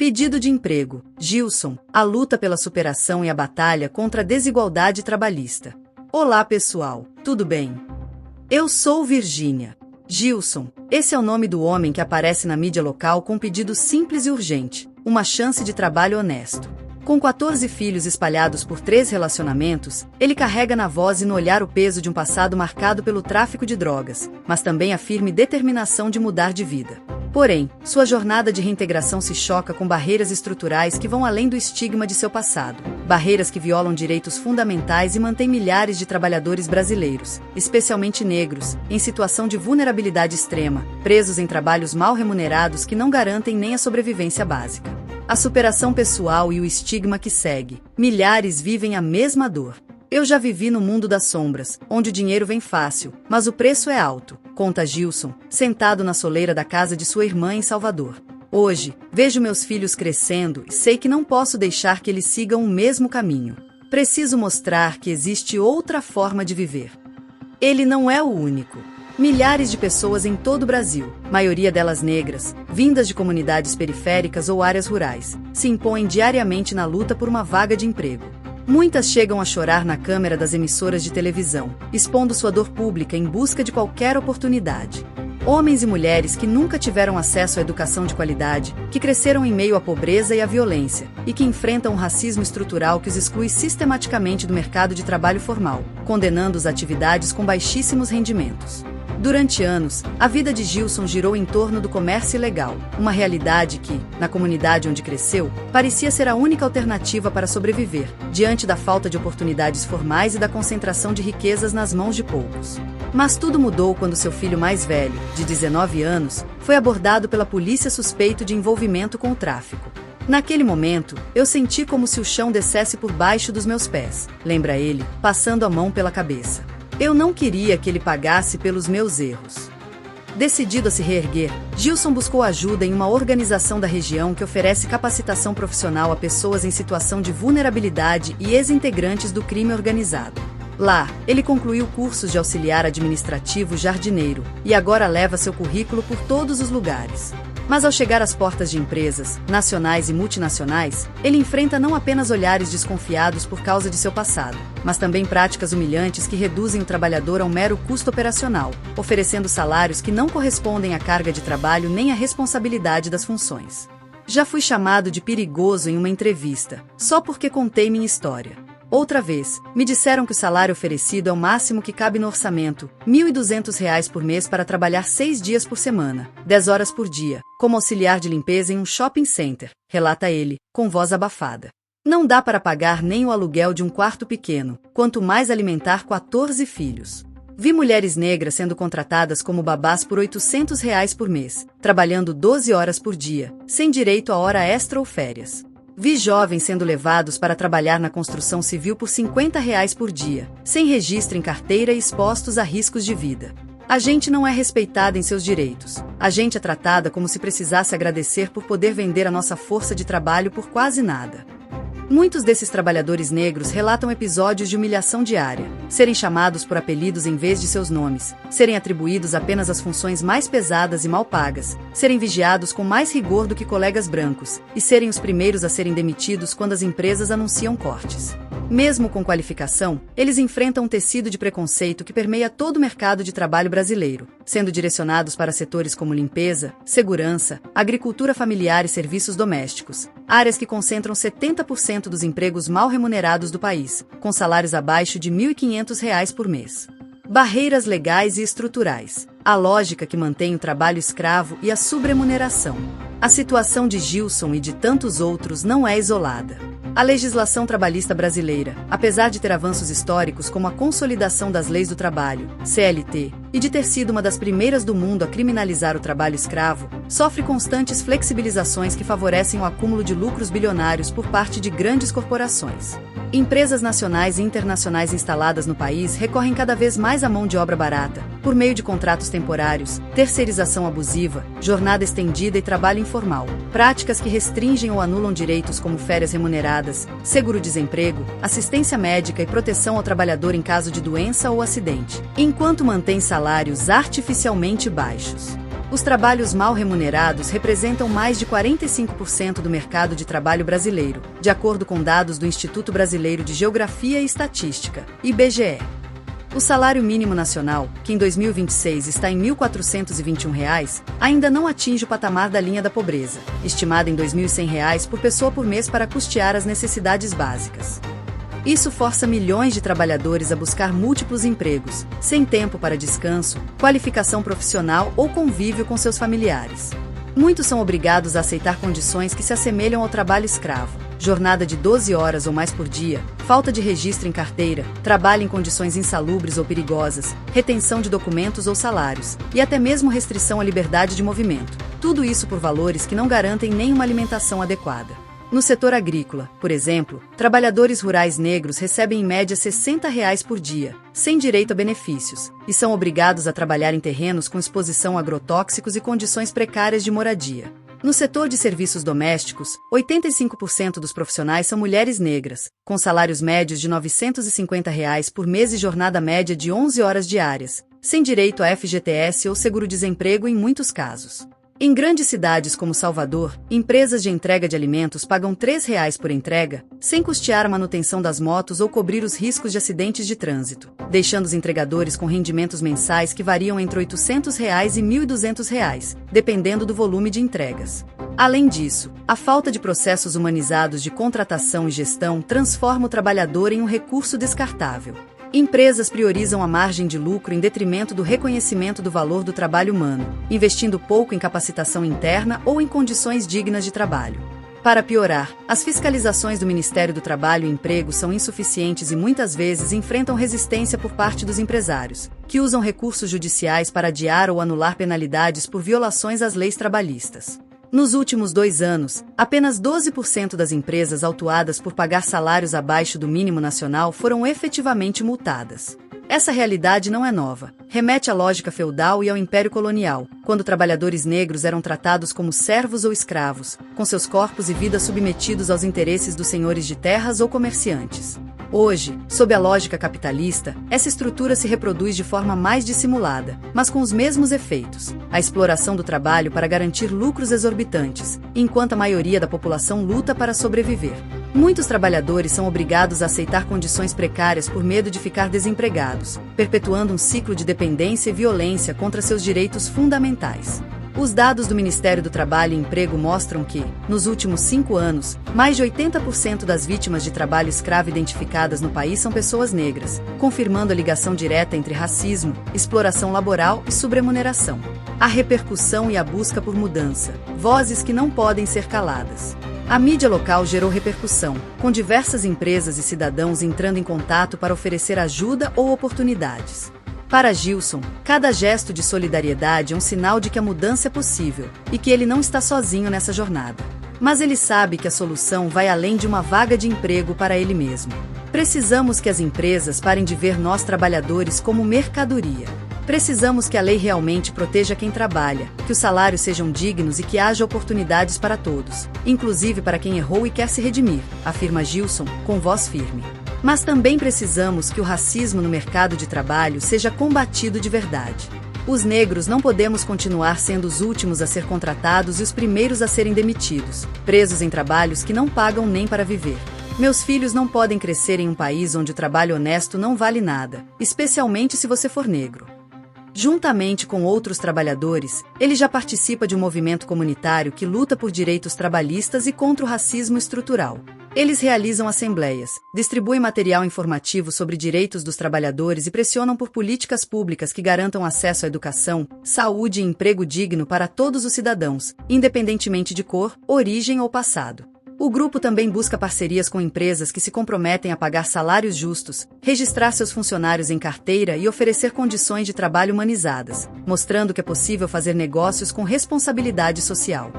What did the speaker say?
Pedido de emprego. Gilson, a luta pela superação e a batalha contra a desigualdade trabalhista. Olá pessoal, tudo bem? Eu sou Virgínia. Gilson, esse é o nome do homem que aparece na mídia local com um pedido simples e urgente, uma chance de trabalho honesto. Com 14 filhos espalhados por 3 relacionamentos, ele carrega na voz e no olhar o peso de um passado marcado pelo tráfico de drogas, mas também a firme determinação de mudar de vida. Porém, sua jornada de reintegração se choca com barreiras estruturais que vão além do estigma de seu passado. Barreiras que violam direitos fundamentais e mantêm milhares de trabalhadores brasileiros, especialmente negros, em situação de vulnerabilidade extrema, presos em trabalhos mal remunerados que não garantem nem a sobrevivência básica. A superação pessoal e o estigma que segue. Milhares vivem a mesma dor. Eu já vivi no mundo das sombras, onde o dinheiro vem fácil, mas o preço é alto, conta Gilson, sentado na soleira da casa de sua irmã em Salvador. Hoje, vejo meus filhos crescendo e sei que não posso deixar que eles sigam o mesmo caminho. Preciso mostrar que existe outra forma de viver. Ele não é o único. Milhares de pessoas em todo o Brasil, maioria delas negras, vindas de comunidades periféricas ou áreas rurais, se impõem diariamente na luta por uma vaga de emprego. Muitas chegam a chorar na câmera das emissoras de televisão, expondo sua dor pública em busca de qualquer oportunidade. Homens e mulheres que nunca tiveram acesso à educação de qualidade, que cresceram em meio à pobreza e à violência, e que enfrentam um racismo estrutural que os exclui sistematicamente do mercado de trabalho formal, condenando-os a atividades com baixíssimos rendimentos. Durante anos, a vida de Gilson girou em torno do comércio ilegal, uma realidade que, na comunidade onde cresceu, parecia ser a única alternativa para sobreviver, diante da falta de oportunidades formais e da concentração de riquezas nas mãos de poucos. Mas tudo mudou quando seu filho mais velho, de 19 anos, foi abordado pela polícia suspeito de envolvimento com o tráfico. Naquele momento, eu senti como se o chão descesse por baixo dos meus pés, lembra ele, passando a mão pela cabeça. Eu não queria que ele pagasse pelos meus erros. Decidido a se reerguer, Gilson buscou ajuda em uma organização da região que oferece capacitação profissional a pessoas em situação de vulnerabilidade e ex-integrantes do crime organizado. Lá, ele concluiu cursos de auxiliar administrativo jardineiro e agora leva seu currículo por todos os lugares. Mas ao chegar às portas de empresas, nacionais e multinacionais, ele enfrenta não apenas olhares desconfiados por causa de seu passado, mas também práticas humilhantes que reduzem o trabalhador a um mero custo operacional, oferecendo salários que não correspondem à carga de trabalho nem à responsabilidade das funções. Já fui chamado de perigoso em uma entrevista, só porque contei minha história. Outra vez, me disseram que o salário oferecido é o máximo que cabe no orçamento, R$ 1.200 por mês para trabalhar 6 dias por semana, 10 horas por dia, como auxiliar de limpeza em um shopping center, relata ele, com voz abafada. Não dá para pagar nem o aluguel de um quarto pequeno, quanto mais alimentar 14 filhos. Vi mulheres negras sendo contratadas como babás por R$ 800 por mês, trabalhando 12 horas por dia, sem direito a hora extra ou férias. Vi jovens sendo levados para trabalhar na construção civil por R$ 50 por dia, sem registro em carteira e expostos a riscos de vida. A gente não é respeitada em seus direitos. A gente é tratada como se precisasse agradecer por poder vender a nossa força de trabalho por quase nada. Muitos desses trabalhadores negros relatam episódios de humilhação diária, serem chamados por apelidos em vez de seus nomes, serem atribuídos apenas às funções mais pesadas e mal pagas, serem vigiados com mais rigor do que colegas brancos, e serem os primeiros a serem demitidos quando as empresas anunciam cortes. Mesmo com qualificação, eles enfrentam um tecido de preconceito que permeia todo o mercado de trabalho brasileiro, sendo direcionados para setores como limpeza, segurança, agricultura familiar e serviços domésticos, áreas que concentram 70% dos empregos mal remunerados do país, com salários abaixo de R$ 1.500 por mês. Barreiras legais e estruturais. A lógica que mantém o trabalho escravo e a subremuneração. A situação de Gilson e de tantos outros não é isolada. A legislação trabalhista brasileira, apesar de ter avanços históricos como a consolidação das leis do trabalho, CLT, e de ter sido uma das primeiras do mundo a criminalizar o trabalho escravo, sofre constantes flexibilizações que favorecem o acúmulo de lucros bilionários por parte de grandes corporações. Empresas nacionais e internacionais instaladas no país recorrem cada vez mais à mão de obra barata, por meio de contratos temporários, terceirização abusiva, jornada estendida e trabalho informal, práticas que restringem ou anulam direitos como férias remuneradas, seguro-desemprego, assistência médica e proteção ao trabalhador em caso de doença ou acidente, enquanto mantém salários artificialmente baixos. Os trabalhos mal remunerados representam mais de 45% do mercado de trabalho brasileiro, de acordo com dados do Instituto Brasileiro de Geografia e Estatística, IBGE. O salário mínimo nacional, que em 2026 está em R$ 1.421, ainda não atinge o patamar da linha da pobreza, estimada em R$ 2.100 por pessoa por mês para custear as necessidades básicas. Isso força milhões de trabalhadores a buscar múltiplos empregos, sem tempo para descanso, qualificação profissional ou convívio com seus familiares. Muitos são obrigados a aceitar condições que se assemelham ao trabalho escravo, jornada de 12 horas ou mais por dia, falta de registro em carteira, trabalho em condições insalubres ou perigosas, retenção de documentos ou salários, e até mesmo restrição à liberdade de movimento. Tudo isso por valores que não garantem nenhuma alimentação adequada. No setor agrícola, por exemplo, trabalhadores rurais negros recebem em média R$ 60 por dia, sem direito a benefícios, e são obrigados a trabalhar em terrenos com exposição a agrotóxicos e condições precárias de moradia. No setor de serviços domésticos, 85% dos profissionais são mulheres negras, com salários médios de R$ 950 por mês e jornada média de 11 horas diárias, sem direito a FGTS ou seguro-desemprego em muitos casos. Em grandes cidades como Salvador, empresas de entrega de alimentos pagam R$ 3 por entrega, sem custear a manutenção das motos ou cobrir os riscos de acidentes de trânsito, deixando os entregadores com rendimentos mensais que variam entre R$ 800 e R$ 1.200, dependendo do volume de entregas. Além disso, a falta de processos humanizados de contratação e gestão transforma o trabalhador em um recurso descartável. Empresas priorizam a margem de lucro em detrimento do reconhecimento do valor do trabalho humano, investindo pouco em capacitação interna ou em condições dignas de trabalho. Para piorar, as fiscalizações do Ministério do Trabalho e Emprego são insuficientes e muitas vezes enfrentam resistência por parte dos empresários, que usam recursos judiciais para adiar ou anular penalidades por violações às leis trabalhistas. Nos últimos 2 anos, apenas 12% das empresas autuadas por pagar salários abaixo do mínimo nacional foram efetivamente multadas. Essa realidade não é nova, remete à lógica feudal e ao império colonial, quando trabalhadores negros eram tratados como servos ou escravos, com seus corpos e vidas submetidos aos interesses dos senhores de terras ou comerciantes. Hoje, sob a lógica capitalista, essa estrutura se reproduz de forma mais dissimulada, mas com os mesmos efeitos: a exploração do trabalho para garantir lucros exorbitantes, enquanto a maioria da população luta para sobreviver. Muitos trabalhadores são obrigados a aceitar condições precárias por medo de ficar desempregados, perpetuando um ciclo de dependência e violência contra seus direitos fundamentais. Os dados do Ministério do Trabalho e Emprego mostram que, nos últimos 5 anos, mais de 80% das vítimas de trabalho escravo identificadas no país são pessoas negras, confirmando a ligação direta entre racismo, exploração laboral e subremuneração. A repercussão e a busca por mudança, vozes que não podem ser caladas. A mídia local gerou repercussão, com diversas empresas e cidadãos entrando em contato para oferecer ajuda ou oportunidades. Para Gilson, cada gesto de solidariedade é um sinal de que a mudança é possível e que ele não está sozinho nessa jornada. Mas ele sabe que a solução vai além de uma vaga de emprego para ele mesmo. Precisamos que as empresas parem de ver nós trabalhadores como mercadoria. Precisamos que a lei realmente proteja quem trabalha, que os salários sejam dignos e que haja oportunidades para todos, inclusive para quem errou e quer se redimir, afirma Gilson, com voz firme. Mas também precisamos que o racismo no mercado de trabalho seja combatido de verdade. Os negros não podemos continuar sendo os últimos a ser contratados e os primeiros a serem demitidos, presos em trabalhos que não pagam nem para viver. Meus filhos não podem crescer em um país onde o trabalho honesto não vale nada, especialmente se você for negro. Juntamente com outros trabalhadores, ele já participa de um movimento comunitário que luta por direitos trabalhistas e contra o racismo estrutural. Eles realizam assembleias, distribuem material informativo sobre direitos dos trabalhadores e pressionam por políticas públicas que garantam acesso à educação, saúde e emprego digno para todos os cidadãos, independentemente de cor, origem ou passado. O grupo também busca parcerias com empresas que se comprometem a pagar salários justos, registrar seus funcionários em carteira e oferecer condições de trabalho humanizadas, mostrando que é possível fazer negócios com responsabilidade social.